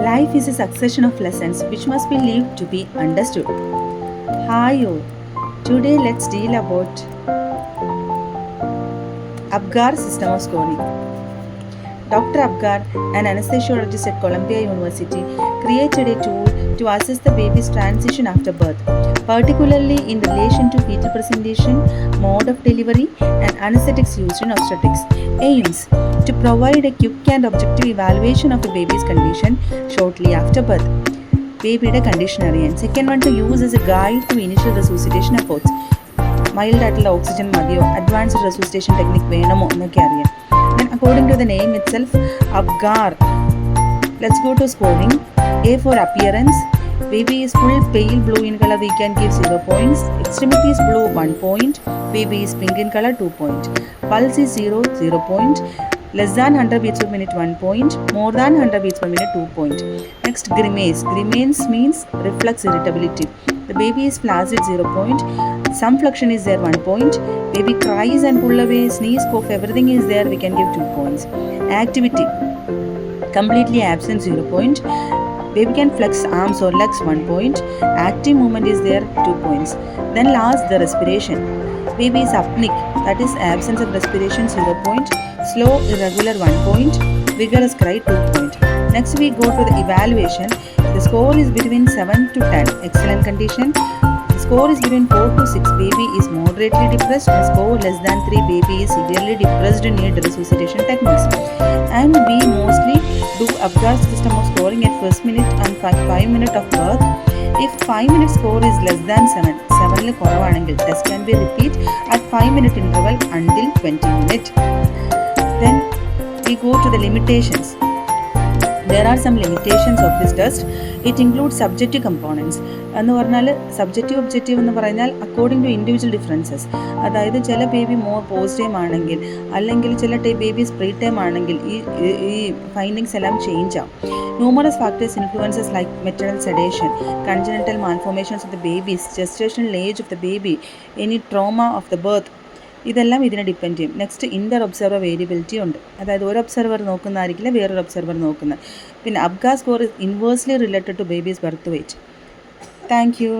Life is a succession of lessons which must be lived to be understood. Hi all. Today let's deal about Apgar system of scoring. Dr. Apgar, an anesthesiologist at Columbia University, created a tool to assess the baby's transition after birth, particularly in relation to fetal presentation, mode of delivery, and anesthetics used in obstetrics. Aims to provide a quick and objective evaluation of a baby's condition shortly after birth. ബേബിയുടെ condition അറിയാൻ. Second one to use as a guide to initial resuscitation efforts. Mild ആയിട്ടുള്ള oxygen മതിയോ, advanced resuscitation technique വേണമോ എന്നൊക്കെ അറിയാം. Then according to the name itself, Apgar. Let's go to scoring. A for appearance. Baby is full pale blue in color, we can give 0 points. Extremity is blue, 1 point. Baby is pink in color, 2 point. Pulse is 0 point. Less than 100 beats per minute, 1 point. More than 100 beats per minute, 2 point. Next, grimace. Grimace means reflex irritability. The baby is flaccid, 0 point. Some flexion is there, 1 point. Baby cries and pull away, sneeze, cough, everything is there, we can give 2 points. Activity. Completely absent, 0 point. Baby can flex arms or legs, 1 point. Active movement is there, 2 points. Then last, the respiration. Baby is apneic, that is absence of respiration, 0 point. Slow, irregular, 1 point. Vigorous cry, 2 point. Next we go to the evaluation. The score is between 7 to 10. Excellent condition. The score is between 4 to 6. Baby is moderately depressed. The score less than 3. Baby is severely depressed, need resuscitation techniques. And we mostly do Apgar system of scoring at first minute and 5 minute of birth. If 5 minute score is less than 7, 7 കുറവാണെങ്കിൽ test can be repeat at 5 minute interval until 20 minutes. Then we go to the limitations. There are some limitations of this test. It includes subjective components. എന്ന് പറഞ്ഞാൽ subjective objective എന്ന് പറഞ്ഞാൽ according to individual differences. അതായത് ചില baby more post time ആണെങ്കിൽ, അല്ലെങ്കിൽ ചില babies pre time ആണെങ്കിൽ ഈ ഫൈൻഡിങ്സ് എല്ലാം ചേഞ്ച് ആവും. Numerous factors influences like maternal sedation, congenital malformations of the babies, gestational age of the baby, any trauma of the birth, ഇതെല്ലാം ഇതിനെ ഡിപ്പെൻഡ് ചെയ്യും. നെക്സ്റ്റ് ഇൻ്റർ ഒബ്സർവർ വേരിയബിലിറ്റി ഉണ്ട്. അതായത് ഒരു ഒബ്സർവർ നോക്കുന്നതായിരിക്കില്ല വേറൊരു ഒബ്സർവർ നോക്കുന്നത്. പിന്നെ Apgar score is inversely related to baby's birth weight. Thank U.